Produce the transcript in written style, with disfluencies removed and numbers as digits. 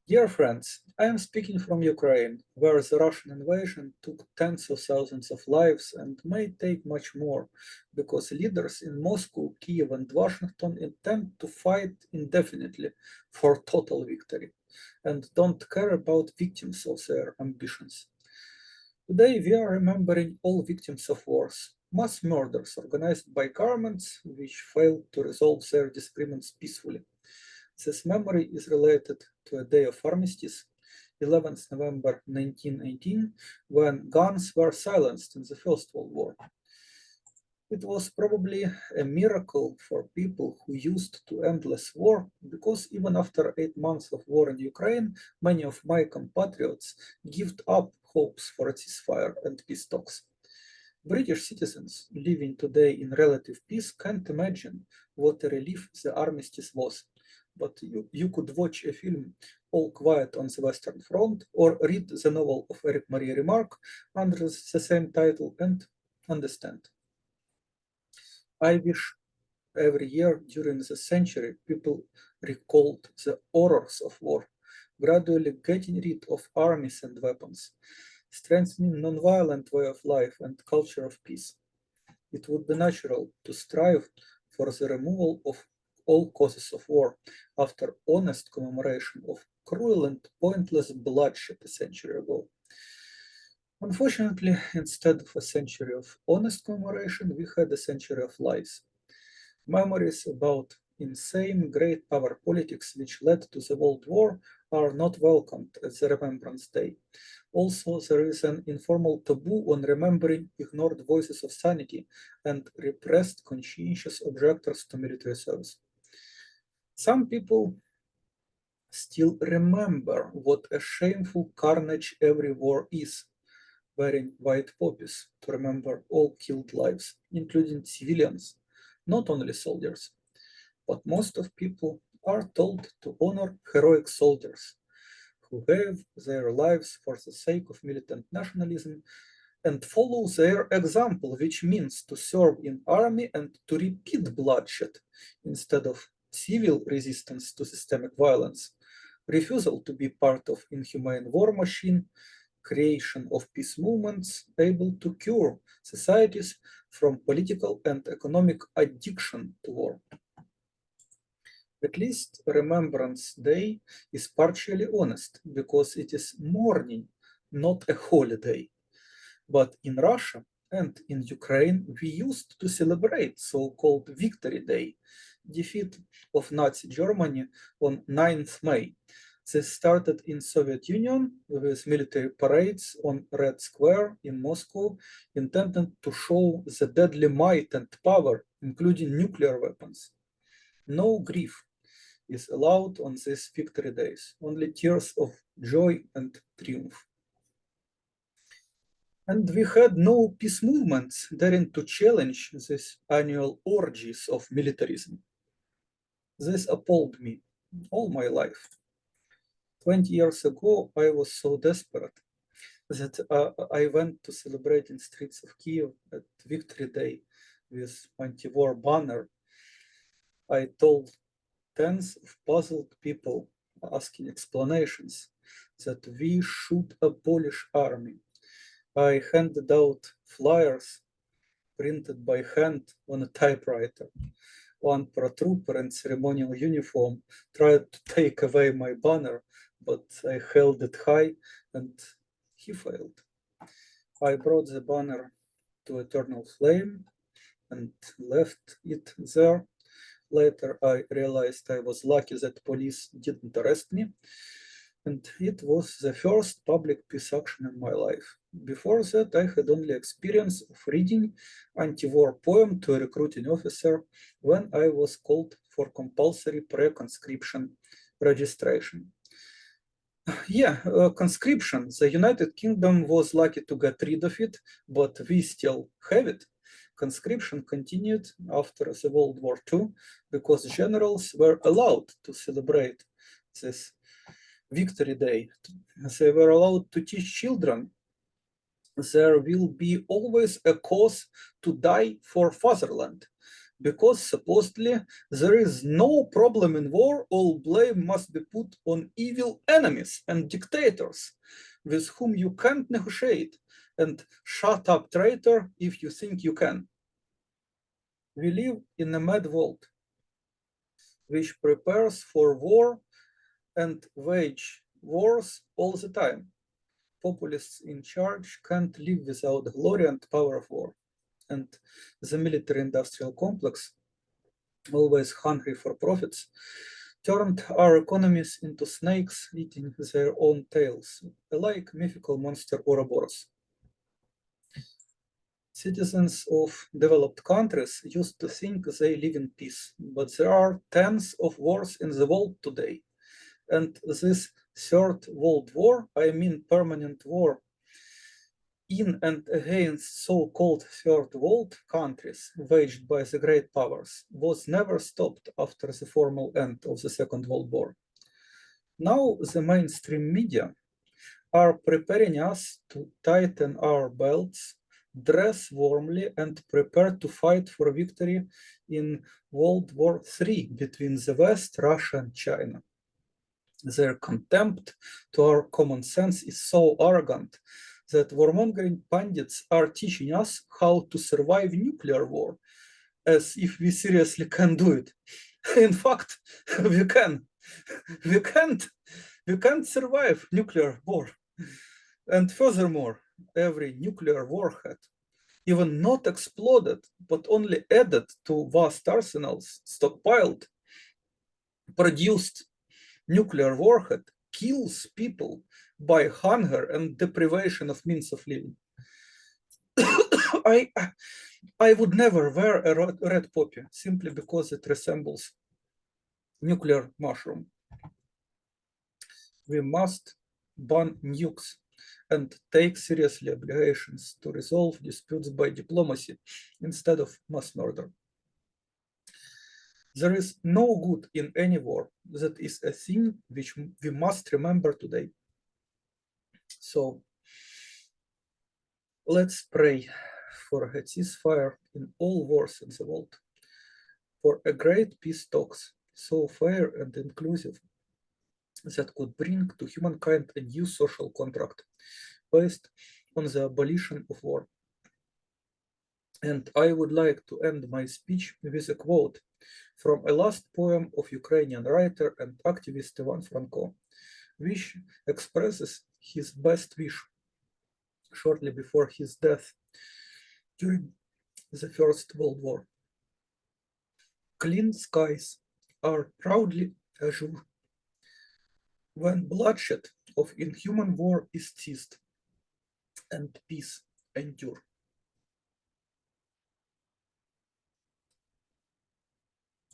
Dear friends, I am speaking from Ukraine, where the Russian invasion took tens of thousands of lives and may take much more, because leaders in Moscow, Kiev, and Washington intend to fight indefinitely for total victory and don't care about victims of their ambitions. Today, we are remembering all victims of wars, mass murders organized by governments which failed to resolve their disagreements peacefully. This memory is related to a day of armistice, 11th November 1918, when guns were silenced in the First World War. It was probably a miracle for people who used to endless war, because even after 8 months of war in Ukraine, many of my compatriots gave up hopes for a ceasefire and peace talks. British citizens living today in relative peace can't imagine what a relief the armistice was. But you could watch a film All Quiet on the Western Front or read the novel of Eric Marie Remarque under the same title and understand. I wish every year during the century people recalled the horrors of war, gradually getting rid of armies and weapons, strengthening non-violent way of life and culture of peace. It would be natural to strive for the removal of all causes of war after honest commemoration of cruel and pointless bloodshed a century ago. Unfortunately, instead of a century of honest commemoration, we had a century of lies. Memories about insane great power politics which led to the World War are not welcomed at the Remembrance Day. Also, there is an informal taboo on remembering ignored voices of sanity and repressed conscientious objectors to military service. Some people still remember what a shameful carnage every war is, wearing white poppies to remember all killed lives, including civilians, not only soldiers. But most of people are told to honor heroic soldiers who gave their lives for the sake of militant nationalism and follow their example, which means to serve in army and to repeat bloodshed instead of civil resistance to systemic violence, refusal to be part of inhumane war machine, creation of peace movements able to cure societies from political and economic addiction to war. At least Remembrance Day is partially honest because it is mourning, not a holiday. But in Russia and in Ukraine, we used to celebrate so-called Victory Day, defeat of Nazi Germany on 9th May. This started in Soviet Union with military parades on Red Square in Moscow, intended to show the deadly might and power, including nuclear weapons. No grief is allowed on these victory days, only tears of joy and triumph. And we had no peace movements daring to challenge these annual orgies of militarism. This appalled me all my life. 20 years ago, I was so desperate that I went to celebrate in streets of Kiev at Victory Day with anti-war banner. I told tens of puzzled people asking explanations that we should abolish army. I handed out flyers printed by hand on a typewriter. One paratrooper in ceremonial uniform tried to take away my banner, but I held it high and he failed. I brought the banner to eternal flame and left it there. Later, I realized I was lucky that police didn't arrest me, and it was the first public peace action in my life. Before that, I had only experience of reading anti-war poem to a recruiting officer when I was called for compulsory pre-conscription registration. Yeah, conscription. The United Kingdom was lucky to get rid of it, but we still have it. Conscription continued after the World War II because generals were allowed to celebrate this Victory Day. They were allowed to teach children there will be always a cause to die for fatherland, because supposedly there is no problem in war, all blame must be put on evil enemies and dictators with whom you can't negotiate, and shut up, traitor, if you think you can. We live in a mad world which prepares for war and wage wars all the time. Populists in charge can't live without the glory and power of war. And the military-industrial complex, always hungry for profits, turned our economies into snakes eating their own tails, like mythical monster Ouroboros. Citizens of developed countries used to think they live in peace, but there are tens of wars in the world today. And this Third World War, I mean permanent war in and against so-called Third World countries waged by the great powers, was never stopped after the formal end of the Second World War. Now the mainstream media are preparing us to tighten our belts, dress warmly, and prepare to fight for victory in World War III between the West, Russia, and China. Their contempt to our common sense is so arrogant that warmongering pundits are teaching us how to survive nuclear war, as if we seriously can do it. In fact, we can. We can't. We can't survive nuclear war. And furthermore, every nuclear warhead, even not exploded, but only added to vast arsenals stockpiled, produced nuclear warhead kills people by hunger and deprivation of means of living. I would never wear a red poppy simply because it resembles nuclear mushroom. We must ban nukes and take seriously obligations to resolve disputes by diplomacy instead of mass murder. There is no good in any war. That is a thing which we must remember today. So let's pray for a ceasefire in all wars in the world, for a great peace talks, so fair and inclusive, that could bring to humankind a new social contract based on the abolition of war. And I would like to end my speech with a quote from a last poem of Ukrainian writer and activist Ivan Franko, which expresses his best wish shortly before his death during the First World War. Clean skies are proudly azure when bloodshed of inhuman war is ceased and peace endure.